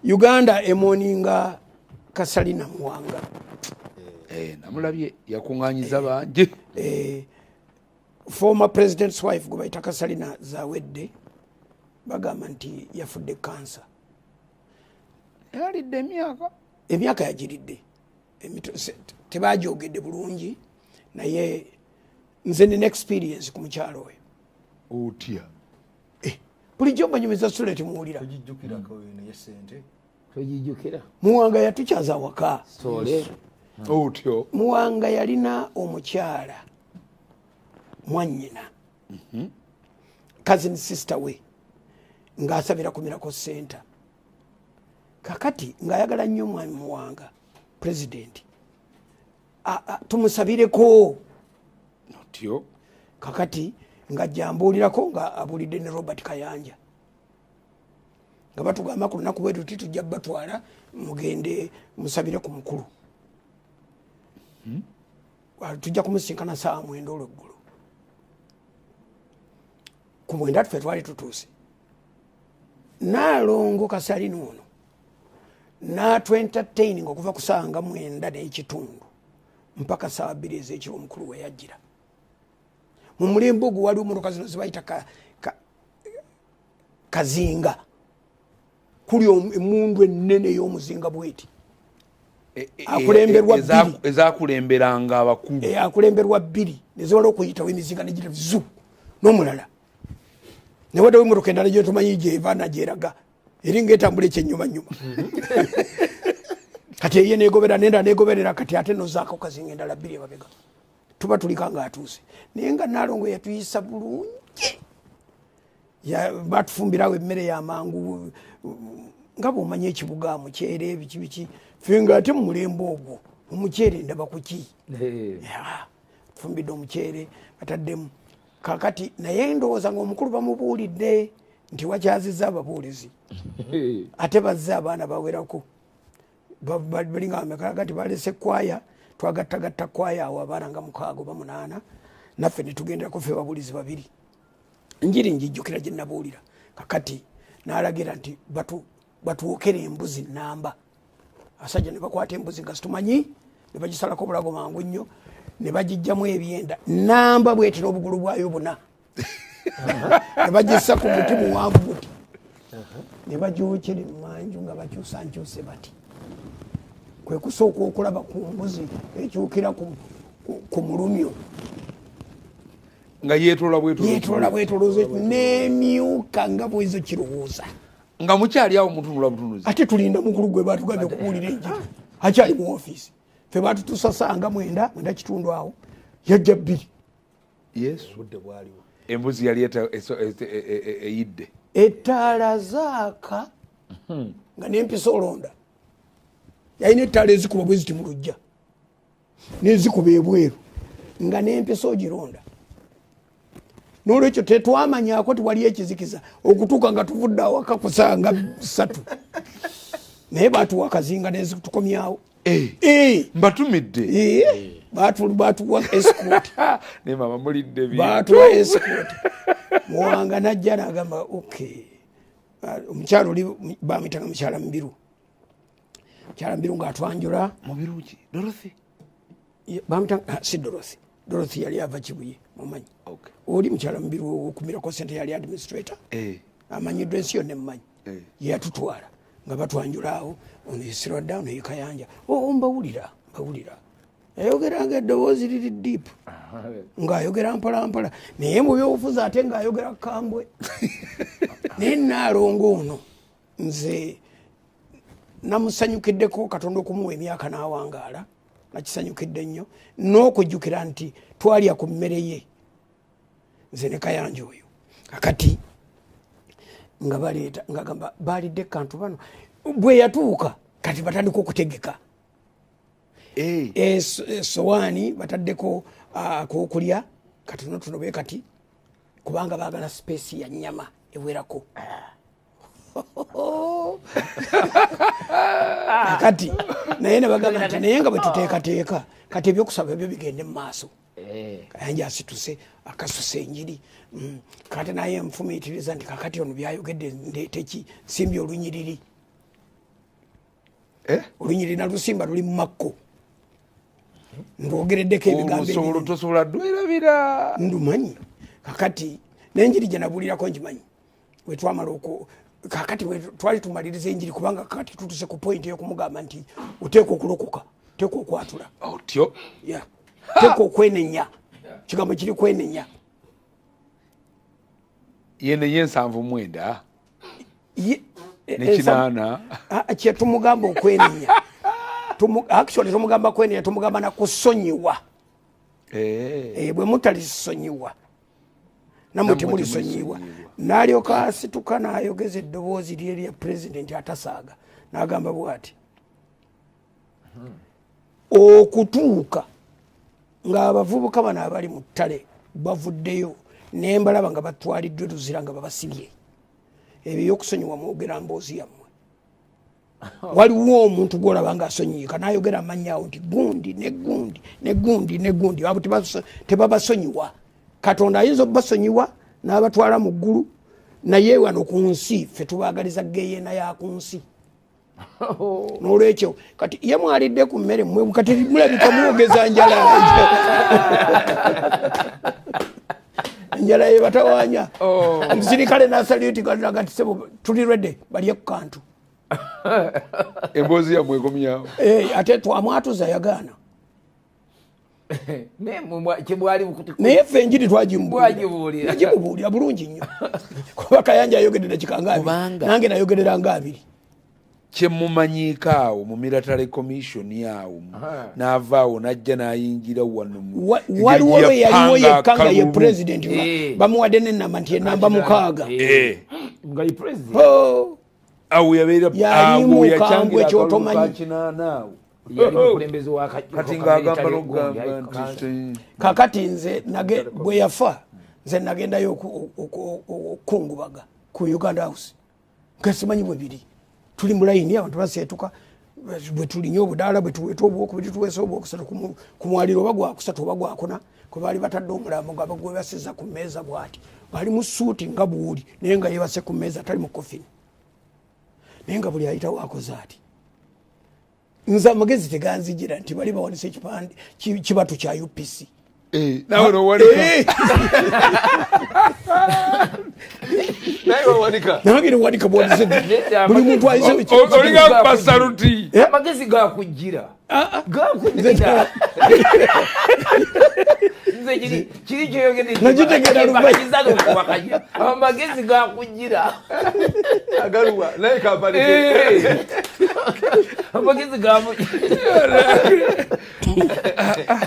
Uganda emoninga Kasalina Muwanga. Namulabye yakunganyiza bangi. Former president's wife gwe bayita Kasalina Zawedde bagamba nti yafudde cancer. Yalidde emyaka yagiridde tebajogedde bulungi naye nze nina experience ku mukyalo we otya bulijjo mbanyumiza Suleti muwulira tojijjukira Muwanga yatukyaza waka otyo Muwanga yalina omukyala mwannyina cousin sister we ng'asabira ku Miracle Center kakati ng'ayagala nnyo mwami Muwanga president tumusabireko otyo kakati ng'ajja ambuulirako nga abuulidde ne Robert Kayanja nga batugamba ku lunaku bwe tuti tujja batwala mugende musabire ku mukulu tujja kumusinkana saa 9 olweggulo ku 9 ffe twali tutuuse Naalongo Kasalina ono n'atwentertaining okuva ku saa 9 n'ekitundu mpaka saa 2 ez'ekiro omukulu we yajjira mu mulembe ogwo waliwo emmotoka zino zibayita kazinga kuli emundu ennene ey'omuzinga bweti akulemberwa ezakulemberanga abakulu akulemberwa 2 neziwala okuyitawo emizinga negira zu n'omulala newaddewo emmotoka endala gyetumanyi gyeva nagyeraga eringa etambula ekyennyumanyuma kati eye negobera nenda negoberera kati ate nozaako kazinga endala 2 emabega tuba tulika nga atuuse naye nga Naalongo yatuyisa bulungi batufumbirawo emmere y'amangu nga bw'omanyi ekibuga mukyere biki ffe nga ate mu mulembe ogwo omukyere ndaba kuki tufumbidde omukyere bataddemu kakati naye ndowooza ng'omukulu bamubuulidde nti wakyazizza ababuulizi ate bazze abaana bawerako balinga amekagati balese kwaya twagattagatta kwaya awo abaana nga 6 oba 8 naffe netugenderako ffe babuulizi 2 njiri njijjukira gye nabuulira kakati n'alagira nti batuwokere embuzi nnamba asajja ne bakwata embuzi nga situmanyi ne bagisalako bulago mangu nnyo ne bagijjamu ebyenda nnamba bweti n'obugulu bwayo buna ne bagissa ku muti muwanvu buti ne bagyokera emmanju nga bakyusankyuse bati kwe kusooka okulaba ku mbuzi ekyukira ku mulumyo nga yeetola bwetolooza n'emyuka nga bwezo kirowooza nga mukyali awo mutunula butunuzi ate tulinda mukulu gwe batugambye okubuulira enjiri akyali mu ofiisi ffe batutusasanga 9 kitundu awo yajja 2 yesu budde bwaliwo embuzi yali eyidde ettaala zaaka nga n'empisa olonda yalina ettaala ezikuba bwe ziti mu lujja n'ezikuba ebweru nga n'empisa ogironda n'olwekyo tetwamanyako tiwali ekizikiza okutuuka nga tuvudde awaka kusanga 3 naye batuwa akazinga nezitukomyawo mbatumidde batuwa escort ne mama mulidde batuwa escort Muwanga najja n'agamba okay omukyalo oli bamitanga mukyala Mubiru mukyala Mubiru ng'atwanjula Mubiru ki Dorothy bamitanga si Dorothy yali ava Kibuye mumanyi oli mukyala Mubiru ku Miracle Center yali administrator amanyiddwa ensi yonna emmanyi yeyatutwala nga batwanjula awo ono yesirwa dda ono yekayanja mbawulira yayogeranga eddoboozi liri deep ng'ayogera mpolampola naye mu byobufuzi ate ng'ayogera kambwe naye Naalongo ono nze namusanyukiddeko Katonda okumuwa emyaka n'awangaala nakisanyukidde nnyo n'okujjukira nti twalya ku mmere ye nze ne Kayanja oyo kakati nga baleeta ngagamba balidde kantu bano bwe yatuuka kati batandika okutegeka sowaani bataddeko akokulya katono tuno bwe kati kubanga baagala space ya nnyama ewerako kati naye ne bagamba nti naye nga bwe tuteekateeka kati ebyokusaba ebyo bigende mu maaso Kayanja asituse akasusa enjiri kati naye nfumiitiriza nti kakati ono byayogedde ndeeteki simbi olunyiriri olunyiri na lusimba luli mu makko ndwogereddeko ebigambo tosobola dwerabira ndumanyi kakati nenjiri gye nabulirako njimanyi wetwamala kakati twali tumaliriza enjiri kubanga kakati tutuse ku pointi yokumugamba nti oteeka okulokoka teeka okwatula otyo teeka okwenenya kigambo kiri kwenenya yenenye 79 nekinaana kyetumugamba okwenenya actually tumugamba kwenenya tumugamba nakusonyiwa bwe mutalisonyiwa namwe temulisonyiwa n'alyoka asituka n'ayogeza eddoboozi lye lya pulezidenti atasaaga n'agamba bw'ati okutuuka ng'abavubuka bano abali mu ttale bavuddeyo nembalaba nga batwaliddwe luzira nga babasibye ebyo eby'okusonyiwa mwogera mboozi yammwe waliwo omuntu gwolaba ng'asonyiika n'ayogera amannyawo nti gundi ne gundi ne gundi ne gundi abo tebabasonyiwa katonda ayinza obubasonyiwa n'abatwala mu ggulu naye wano ku nsi ffe tubaagaliza geyeena ya ku nsi n'olwekyo kati ye mwalidde ku mmere mmwe kati mulabika mwogeza njala enjala ye batawaanya omusirikale n'asaliuti gati sebo tuli redde balye ku kantu emboozi yammwe ekomyawo ate twamwatuza yagaana naye ffe enjiri twagimubuulira bulungi nnyo kuba Kayanja ayogedde dakika nga abiri nange nayogerera nga abiri kyemumanyiiko awo mu military commission awo n'avaawo n'ajja n'ayingira wano waliwo lwe yaliwo yekka nga ye pulezidenti bamuwadde n'ennamba nti enamba 6 awo yabeera yalimu kambwe ekyotomanyi kati ng'agamba n'okugamba nti kakati nze bwe yafa nze nagendayo okukungubaga ku Uganda House nga simanyi bwe biri tuli mu layini abantu baseetuka bwe tulinye obudaala bwe tuweeta obwokubiri tuweesa obwokusatu ku mwaliro oba gwakusatu oba gwakuna kwe baali batadde omulambo nga bagwebasiza ku mmeeza bw'ati bali mu suuti nga buwuli naye nga yeebase ku mmeeza tali mu kofini naye nga buli ayitawo akoze ati nze amagezi teganzijira nti bali bawanise kibatu kya UPC nawe nowanika nange newanika bwanize buli muntu olinga basaluti amagezi gakugira kiri kyoyogedde amagezi gakugira agaluwa naye kampani amagezi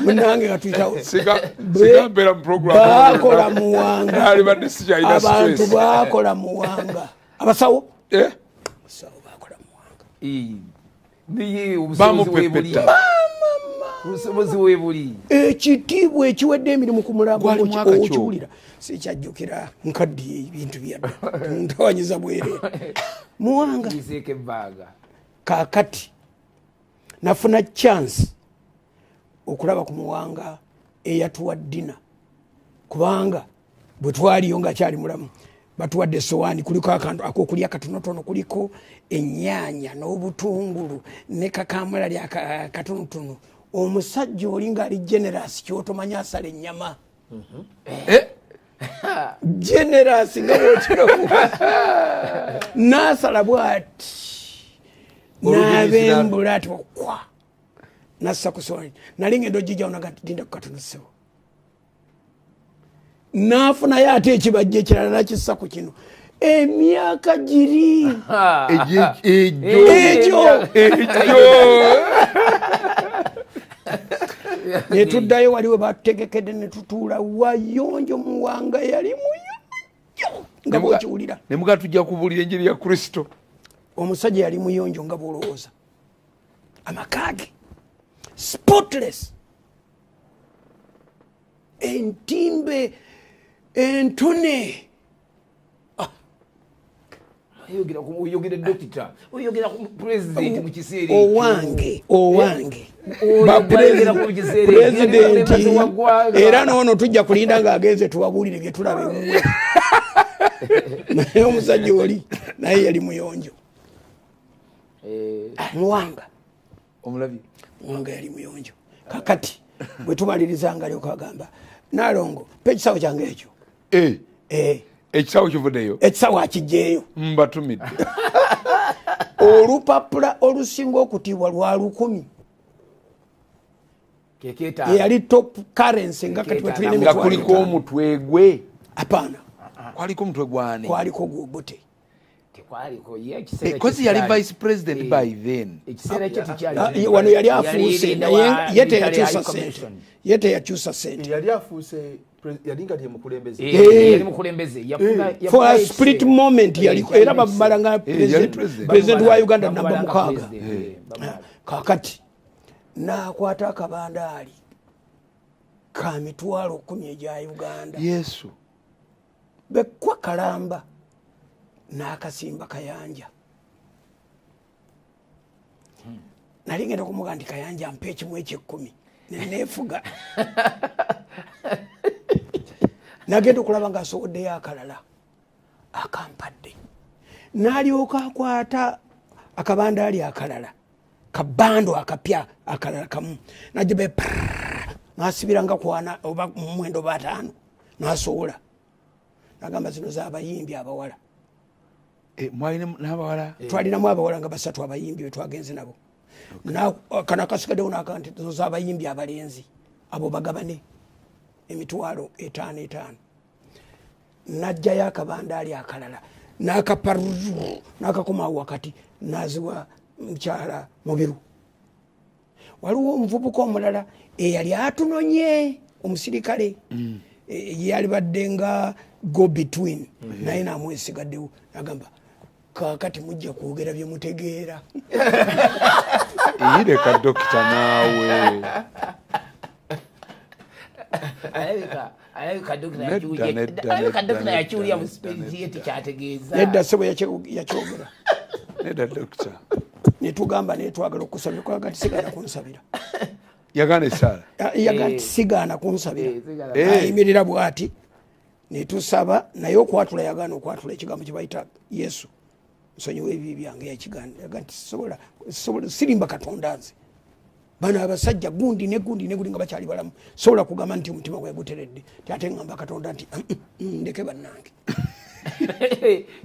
munange gatuyitawo sigambeera mu program bakola muwanga alibadde sikyalina abantu bakola muwanga abasawo bakola muwanga obusobozi webuli ekitiibwa ekiwedde emirimu ku mulambo okiwulira sikyajjukira nkaddiye ebintu byadde ntawanyiza bwereere muwanga kakati nafuna chance okulaba ku muwanga eyatuwa ddina kubanga bwe twaliyo nga kyali mulamu batuwadde essowaani kuliko akantu akokulya katonotono kuliko ennyaanya n'obutungulu ne kakamulali akatonotono omusajja oli ng'ali generasi kyotomanya asala ennyama generasi nga bwotiramu n'asala bw'ati n'abembula ati okwa nassa ku sowaani nali ngenda ogijjawo naga tinda ku katono ssebo n'afunayo ate ekibajja ekirala nakissa ku kino emyaka giri egyo netuddayo waliwe batutegekedde netutuula wayonjo muwanga yali muyonjo nga bwokiwulira nemuga tujja kubuulira enjiri ya Kristo omusajja yali muyonjo nga bwolowooza amakage spotless entimbe entone oyogera dokita oyogera ku president mu kiseera owange pulezidenti era noono tujja kulinda ng'agenze tubabuulire bye tulaba emuwe naye omusajja oli naye yali muyonjo muwanga omulabi wange yali muyonjo kakati bwe tumaliriza nga lyo kagamba Nalongo pe ekisawo kyange ekyo ekisawo kivuddeyo ekisawo akijjeeyo mbatumidde olupapula olusinga okutiibwa lwa 1000 yali top currency nga kati bwe tulina nga kuliko omutwe gwe apana kwaliko omutwe gwani kwaliko Gwobote kozi yali vice president by then wano yali afuuse naye ye teyakyusa sente yali afuuse yali nga ye mukulembeze for a split moment yaliko era bamala nga president wa Uganda namba 6 kakati nakwata akabandaali ka mitwalo 10 egya Uganda yesu bekwa Kalamba n'akasimba Kayanja nali ngenda kumuga nti Kayanja mpa ekimu eky'ekkumi neneefuga nagenda okulaba ng'asowoddeyo akalala akampadde n'alyoka akwata akabandaali akalala kabando akapya akalala kamu najibe nasibiranga kwana oba 9 oba 5 nasowola nagamba zino z'abayimbi abawala mwalina n'abawala twalinamu abawala nga 3 abayimbi bwe twagenze nabo kana kasigaddewo nakanti zo z'abayimbi abalenzi abo bagabane emitwalo 5 najjayo akabandaali akalala n'akaparuzu n'akakomawo wakati naziwa mukyala Mubiru waliwo omuvubuka omulala eyali atunonye omusirikale yali badde nga go between naye namwesigaddewo nagamba kakati mujja kwogera bye mutegeera eyireka dokita naawe nedda sebo yakyogera nedda dokita netugamba netwagala okusabira kwagati sigana kunsabira yagana esaala yagati sigana kunsabira ayimirira bwati netusaba naye okwatula yagana okwatula ekigambo kyebayita Yesu nsonyiwa ebyo byange yakiganda yagati sobola sirimba Katonda nze bano abasajja gundi nga bakyali balamu sobola kugamba nti omutima gwe guteredde ate ngamba Katonda nti ndeke bannange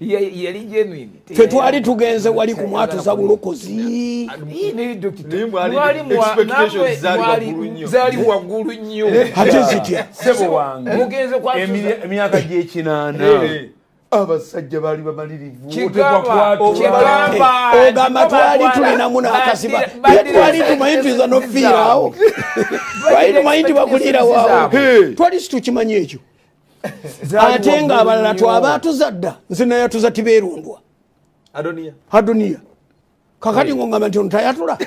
yali genuine fe twali tugenze wali ku mwatuza bulokozi zali waggulu nnyo ate zitya sebo wange mugenze emyaka gy'ekinaana abasajja baali bamalirivu ogamba twali tulinamu n'akasiba twali tumanyi tuyinza nofiirawo twali tumanyi nti bakulirawawo twali situkimanyi ekyo ate nga abalala twaba tuzadda nze nayatuza tibeerondwa Adoniya kakati ngongamba nti ontayatula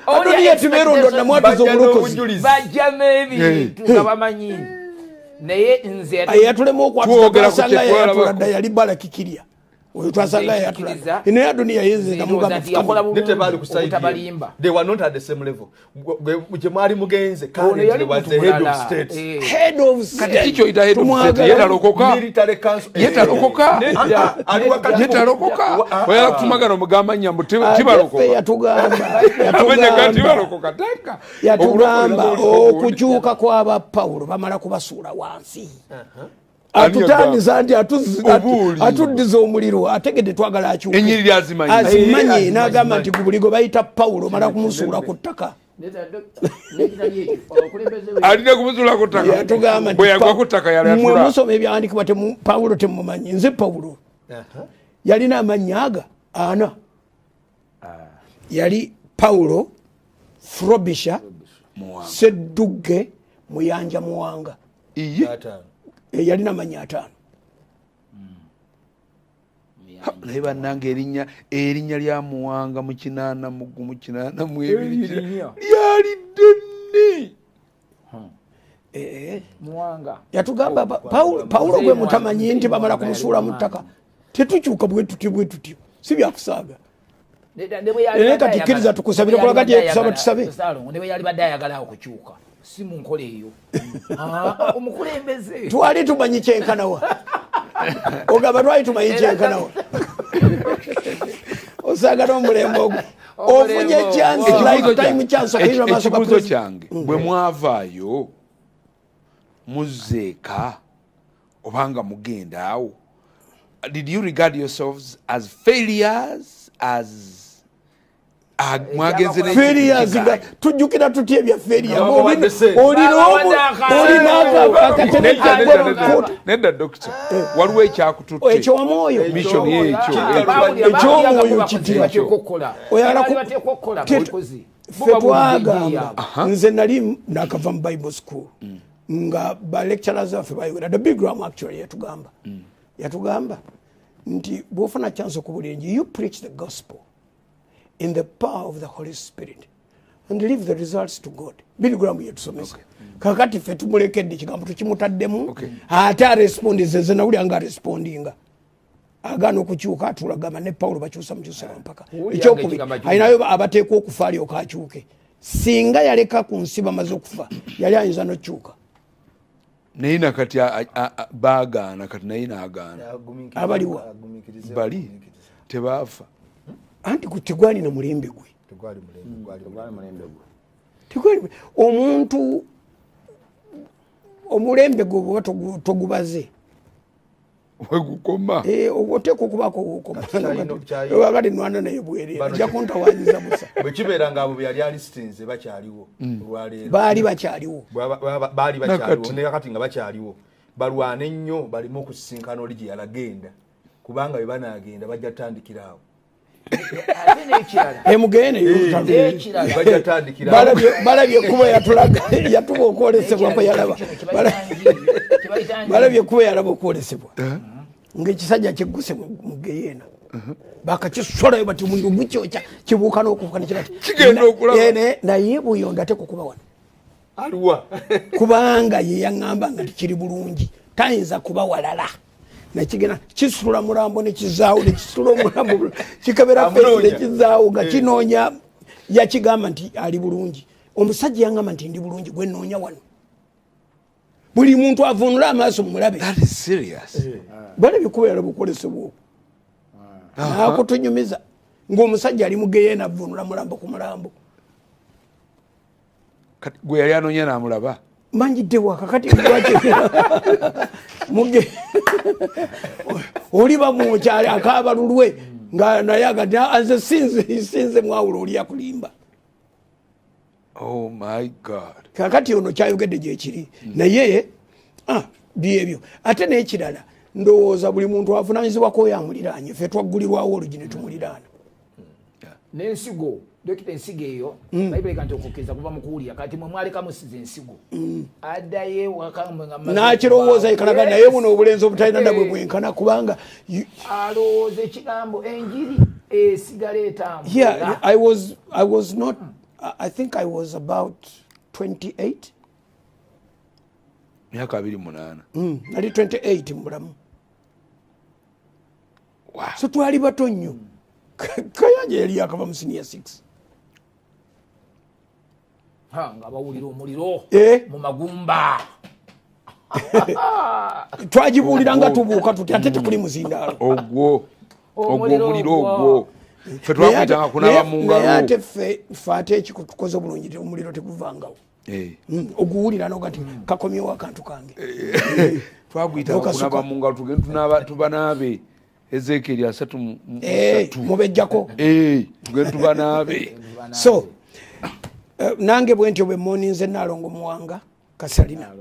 Adoniya tibeerondwa namwatuza omulokozi bajja n'ebintu nga bamanyi naye nze yatulemu okwatugasanga yayatula dda yali Balakikirya oyo twasanga yayatula naye Adoniya yenze namugamba they were not at the same level gye mwali mugenze currently was the head of state kicho ita head of state yetalokoka military council yetalokoka oyala kutumagana omugamba nyambo tibalokoka yatugamba okukyuka kw'aba Pawulo bamala kubasuula wansi atutaniza nti atuddiza omuliro ategedde twagala akyuke enyiriri azimanye n'agamba nti gubuligo bayita Pawulo mala kumusuula ku ttaka alina kumusuula ku ttaka yatugamba bwe yagwa ku ttaka mwe musoma ebyawandiikibwa Pawulo temumanyi nze Pawulo yalina amannya aga 4 yali Pawulo Frobisher Seddugge Muyanja Muwanga yalina amannya 5 naye bannange erinnya lya Muwanga mu 8 lyali ddene Muwanga yatugamba Pawulo gwe mutamanyi nti bamala kumusuula mu ttaka tetukyuka bwe tutyo si byakusaaga naye kati kkiriza tukusabire kulaga gye tusaba tusabe ne bwe yali badde ayagala okukyuka si mu nkola eyo omukulembeze twali tumanyi kyenkanawa ogamba twali tumanyi kyenkanawa osagala omulembe ogwo ofunye chance lifetime chance okuyira maaso ga ekibuuzo kyange bwe mwavaayo muzzeeka obanga mugenda awo, did you regard yourselves as failures, as mwagenze failures? Tujjukira tutya ebya failure nedda dokita waliwo ekyakututte ekyomwoyo mission ekyomwoyo kitya fetwagamba nze nali nakava mu Bible school nga ba lecturers baffe bayogera the big ram actually yatugamba nti bwofuna chance okubulenji you preach the gospel in the power of the Holy Spirit and leave the results to God. Billy Graham yetusomesa kakati ffe tumulekedde ekigambo tukimutaddemu ate arespondize na anga respondinga agana okukyuka atulagamba ne Paulo bakyusa mukyusa mpaka ekyokubi ayinayo abateekwa okufa ali okakyuke singa yaleka ku nsi bamaze okufa yali ayinza n'okyuka naye nakati baagaana kati naye naagaana abaliwa bali tebaafa anti kutegwali na mulembe gwe tegwali omuntu omulembe gwe togubaze wegukoma oteeka okubako wokoma nwana naye bwerera ajja kuntawanyiza busa bwe kibeera ng'abo byali alistinze bakyaliwo olwaleero baali bakyaliwo naye kati nga bakyaliwo balwana ennyo balimu okusisinkana oli gye yalagenda kubanga bwe banaagenda bajja tandikiraawo balabye kuba yatuba okwolesebwa kwe yalaba balabye kuba yalaba okwolesebwa ngaekisajja kigguse mu Geyeena bakakisolayo bati omuntu gukyokya kibuuka n'okubuka naye buyonda ate kukuba wano aliwa kubanga ye yaŋŋamba nga tikiri bulungi tayinza kuba walala nakigenda kisula mulambo nekizaawo nekisula omulambo kikabera fesi nekizaawo nga kinoonya yakigamba nti ali bulungi omusajja yaŋŋamba nti ndi bulungi gwe noonya wano buli muntu avunula amaaso mumulabe balabye kuba yalaba okwolesebwa nakutunyumiza ng'omusajja ali mugeyeena avunula mulambo ku mulambo gwe yali anoonya n'amulaba manjiddewa kakati muge oli bamukyali akabalulwe nga naye agati aze sinze mwawula oli yakulimba. Oh my God. Kakati ono kyayogedde gyekiri naye byebyo ate n'ekirala ndowooza buli muntu avunaanyizibwako yamuliraanye ffe twaggulirwawo olugi ne tumuliraana n'ensigo dokita ensigo eyo bayibuli kanti okukkiriza kuva mu kuwulira kati mwe mwaleka musiza ensigo addayo wakambwe nga n'akirowooza ekalaga naye buno obulenzi obutalina nabwe bwenkana kubanga alowooza ekigambo enjiri esigala etambula. Yeah, I was not I think I was about 28. Myaka 28. Nali 28 mbulamu. Wow. So twali bato nnyo. Kayanje yali akava mu senior 6. Nga bawulira omuliro mu magumba. Twagibuulira tubuuka tuti ate tekuli muzindaalo. Ogwo omuliro ogwo. Ffe twakwitanga kunaba mu ngalo. Naye ate ffe ate ekitukoze obulungi omuliro teguvangawo. Oguwulira nogati kakomyewo akantu kange. Twagwitanga kunaba mu ngalo tugenda tubanaabe. Ezekiel 3:3 mubejjako tugenda tubanaabe. So nange bwe ntyo bwe moni nze Nalongo Muwanga Kasalina